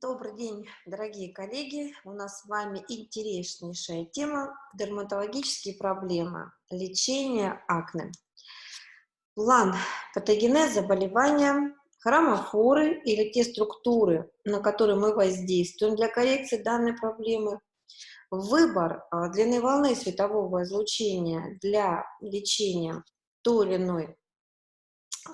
Добрый день, дорогие коллеги! У нас с вами интереснейшая тема — дерматологические проблемы, лечение акне. План патогенеза заболевания, хромофоры или те структуры, на которые мы воздействуем для коррекции данной проблемы, выбор длины волны светового излучения для лечения той или иной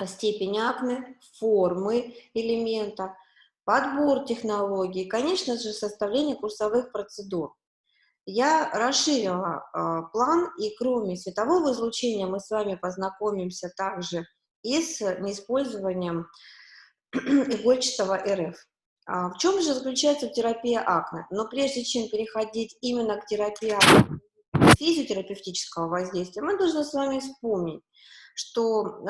степени акне, формы элемента, подбор технологий, конечно же, составление курсовых процедур. Я расширила план, и кроме светового излучения мы с вами познакомимся также и с неиспользованием игольчатого РФ. В чем же заключается терапия акне? Но прежде чем переходить именно к терапии акне, физиотерапевтического воздействия, мы должны с вами вспомнить, что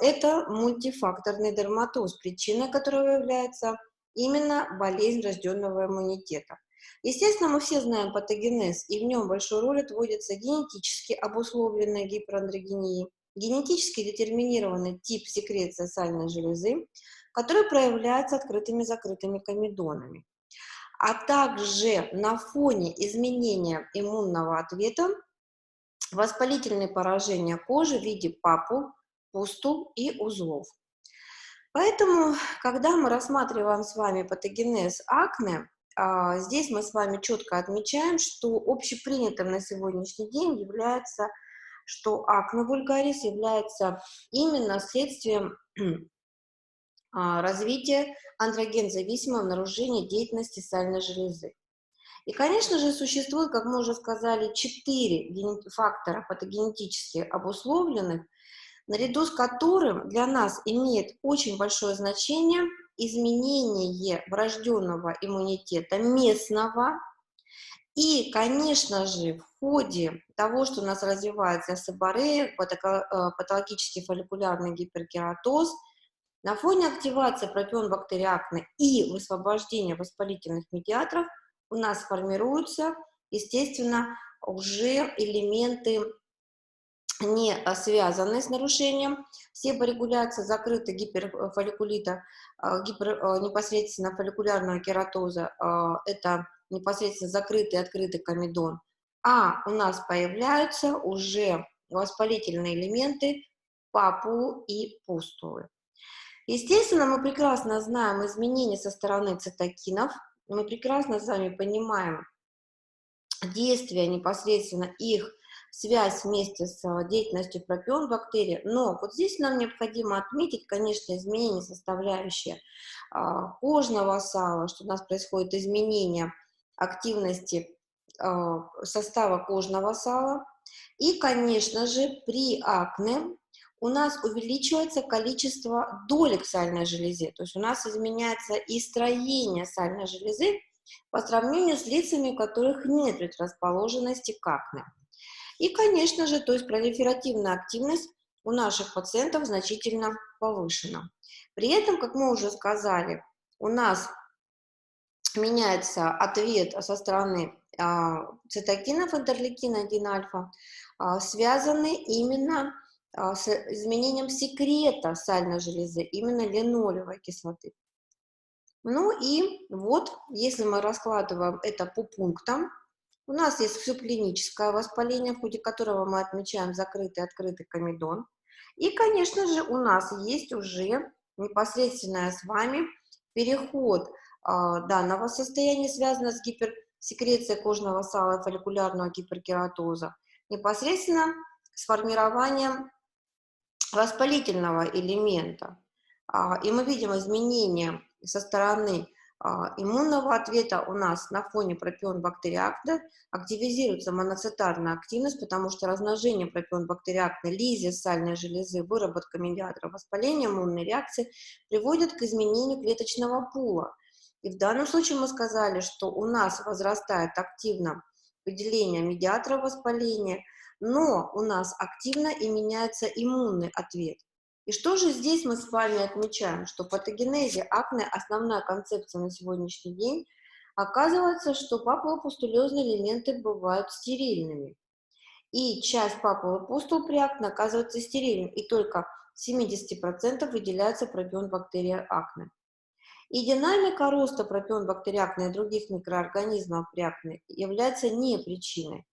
это мультифакторный дерматоз, причиной которого является именно болезнь врожденного иммунитета. Естественно, мы все знаем патогенез, и в нем большую роль отводится генетически обусловленная гиперандрогения, генетически детерминированный тип секреции сальной железы, который проявляется открытыми и закрытыми комедонами, а также на фоне изменения иммунного ответа воспалительные поражения кожи в виде папул, пустул и узлов. Поэтому, когда мы рассматриваем с вами патогенез акне, здесь мы с вами четко отмечаем, что общепринятым на сегодняшний день является, что акне вульгарис является именно следствием развития андроген-зависимого нарушения деятельности сальной железы. И, конечно же, существует, как мы уже сказали, 4 фактора патогенетически обусловленных, наряду с которым для нас имеет очень большое значение изменение врожденного иммунитета местного. И, конечно же, в ходе того, что у нас развивается себорея, патологический фолликулярный гиперкератоз, на фоне активации пропион-бактерий акне и высвобождения воспалительных медиаторов у нас формируются, естественно, уже элементы, не связанные с нарушением себорегуляции, закрытой гиперфолликулита, непосредственно фолликулярного кератоза, это непосредственно закрытый и открытый комедон, а у нас появляются уже воспалительные элементы папулы и пустулы. Естественно, мы прекрасно знаем изменения со стороны цитокинов, мы прекрасно с вами понимаем действия непосредственно их, связь вместе с деятельностью пропион-бактерий, но вот здесь нам необходимо отметить, конечно, изменения, составляющие кожного сала, что у нас происходит изменение активности состава кожного сала, и, конечно же, при акне у нас увеличивается количество долек в сальной железе, то есть у нас изменяется и строение сальной железы по сравнению с лицами, у которых нет предрасположенности к акне. И, конечно же, то есть пролиферативная активность у наших пациентов значительно повышена. При этом, как мы уже сказали, у нас меняется ответ со стороны цитокинов интерлейкина 1-альфа, связанный именно с изменением секрета сальной железы, именно линолевой кислоты. Ну и вот, если мы раскладываем это по пунктам, у нас есть субклиническое воспаление, в ходе которого мы отмечаем закрытый и открытый комедон. И, конечно же, у нас есть уже непосредственно с вами переход данного состояния, связанного с гиперсекрецией кожного сала и фолликулярного гиперкератоза, непосредственно с формированием воспалительного элемента. И мы видим изменения со стороны иммунного ответа. У нас на фоне пропион-бактерий акне активизируется моноцитарная активность, потому что размножение пропион-бактерий акне, лизис сальной железы, выработка медиаторов воспаления, иммунной реакции приводит к изменению клеточного пула. И в данном случае мы сказали, что у нас возрастает активно выделение медиаторов воспаления, но у нас активно и меняется иммунный ответ. И что же здесь мы с вами отмечаем? Что в патогенезе акне основная концепция на сегодняшний день оказывается, что папулопустулезные элементы бывают стерильными. И часть папулы пустул при акне оказывается стерильным, и только в 70% выделяется пропион бактерия акне. И динамика роста пропион-бактерий акне и других микроорганизмов при акне является не причиной,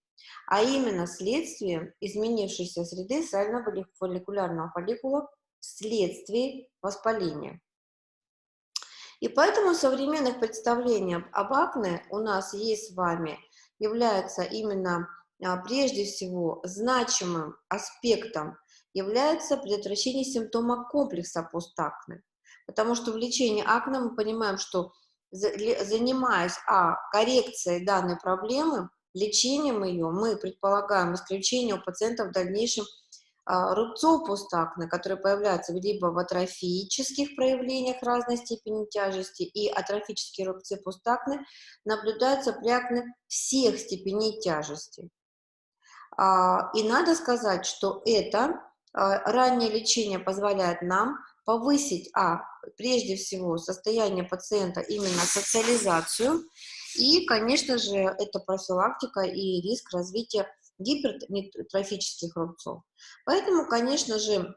а именно следствием изменившейся среды сально-фолликулярного фолликула вследствие воспаления. И поэтому современных представлений об акне у нас есть с вами является именно прежде всего значимым аспектом является предотвращение симптома комплекса постакне. Потому что в лечении акне мы понимаем, что занимаясь коррекцией данной проблемы, лечением ее, мы предполагаем исключение у пациентов в дальнейшем рубцов постакне, которые появляются либо в атрофических проявлениях разной степени тяжести, и атрофические рубцы постакне наблюдаются при акне всех степеней тяжести. И надо сказать, что это раннее лечение позволяет нам повысить, прежде всего, состояние пациента, именно социализацию, и, конечно же, это профилактика и риск развития гипертрофических рубцов. Поэтому, конечно же,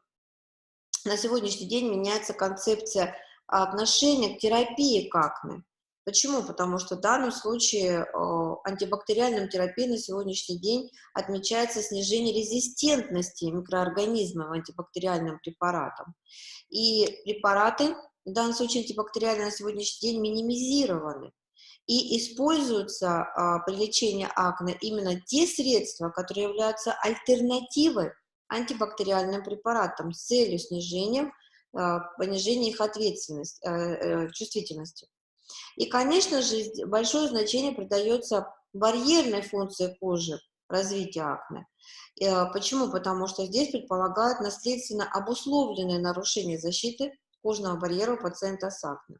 на сегодняшний день меняется концепция отношения к терапии к акне. Почему? Потому что в данном случае антибактериальной терапией на сегодняшний день отмечается снижение резистентности микроорганизмов антибактериальным препаратам. И препараты, в данном случае антибактериальные, на сегодняшний день минимизированы. И используются при лечении акне именно те средства, которые являются альтернативой антибактериальным препаратам с целью снижения, понижения их чувствительности. И, конечно же, большое значение придается барьерной функции кожи развития акне. Почему? Потому что здесь предполагают наследственно обусловленные нарушения защиты кожного барьера у пациента с акне.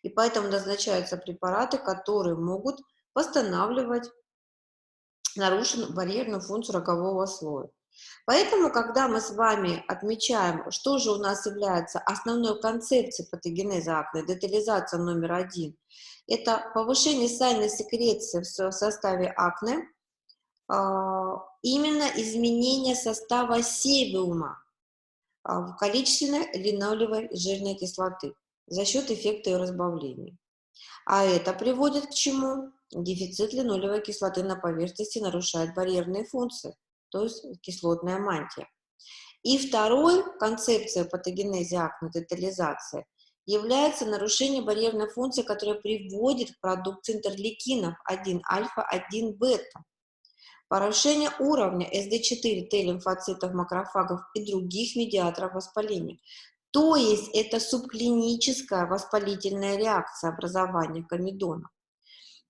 И поэтому назначаются препараты, которые могут восстанавливать нарушенную барьерную функцию рогового слоя. Поэтому, когда мы с вами отмечаем, что же у нас является основной концепцией патогенеза акне, детализация номер 1, это повышение сальной секреции в составе акне, именно изменение состава себиума в количественной линолевой жирной кислоты за счет эффекта ее разбавления. А это приводит к чему? Дефицит линолевой кислоты на поверхности нарушает барьерные функции, то есть кислотная мантия. И второй концепцией патогенезии акне, детализация, является нарушение барьерной функции, которая приводит к продукции интерлейкинов 1-альфа, 1-бета. Порушение уровня SD4 Т-лимфоцитов, макрофагов и других медиаторов воспаления. То есть это субклиническая воспалительная реакция образования комедонов.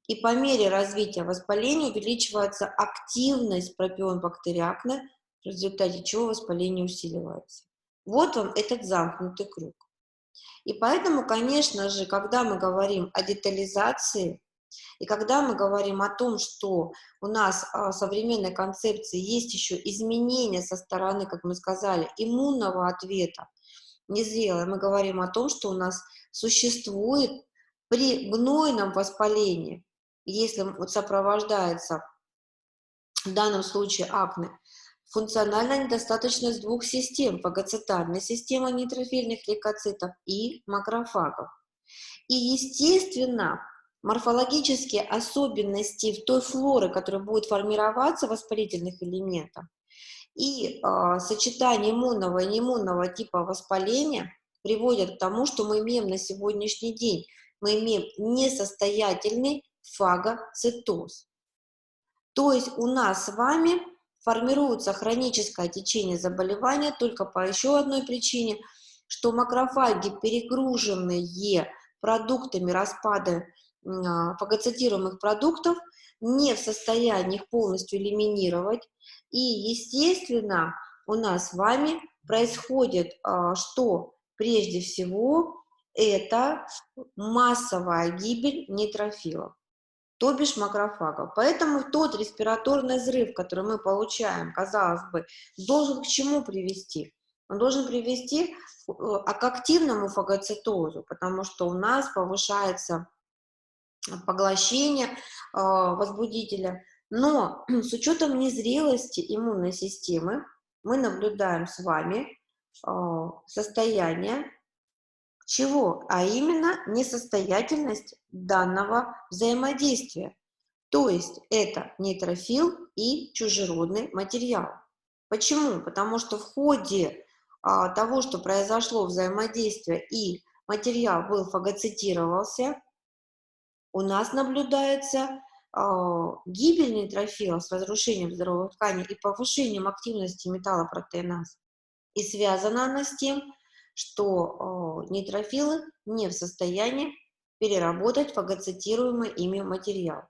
И по мере развития воспаления увеличивается активность пропион-бактерий акне, в результате чего воспаление усиливается. Вот вам этот замкнутый круг. И поэтому, конечно же, когда мы говорим о детализации, и когда мы говорим о том, что у нас в современной концепции есть еще изменения со стороны, как мы сказали, иммунного ответа, незрелое, мы говорим о том, что у нас существует при гнойном воспалении, если сопровождается в данном случае акне, функциональная недостаточность двух систем: фагоцитарной системы нейтрофильных лейкоцитов и макрофагов. И, естественно, морфологические особенности в той флоры, которая будет формироваться воспалительных элементов, и сочетание иммунного и неиммунного типа воспаления приводят к тому, что мы имеем на сегодняшний день. Мы имеем несостоятельный фагоцитоз. То есть у нас с вами формируется хроническое течение заболевания только по еще одной причине, что макрофаги, перегруженные продуктами распада фагоцитируемых продуктов, не в состоянии их полностью элиминировать. И, естественно, у нас с вами происходит, что прежде всего это массовая гибель нейтрофилов, то бишь макрофагов. Поэтому тот респираторный взрыв, который мы получаем, казалось бы, должен к чему привести? Он должен привести к активному фагоцитозу, потому что у нас повышается поглощение возбудителя. Но с учетом незрелости иммунной системы мы наблюдаем с вами состояние Чего? А именно несостоятельность данного взаимодействия. То есть это нейтрофил и чужеродный материал. Почему? Потому что в ходе того, что произошло взаимодействие и материал был фагоцитировался, у нас наблюдается гибель нейтрофила с разрушением здоровых тканей и повышением активности металлопротеиназ. И связана она с тем, что нейтрофилы не в состоянии переработать фагоцитируемый ими материал.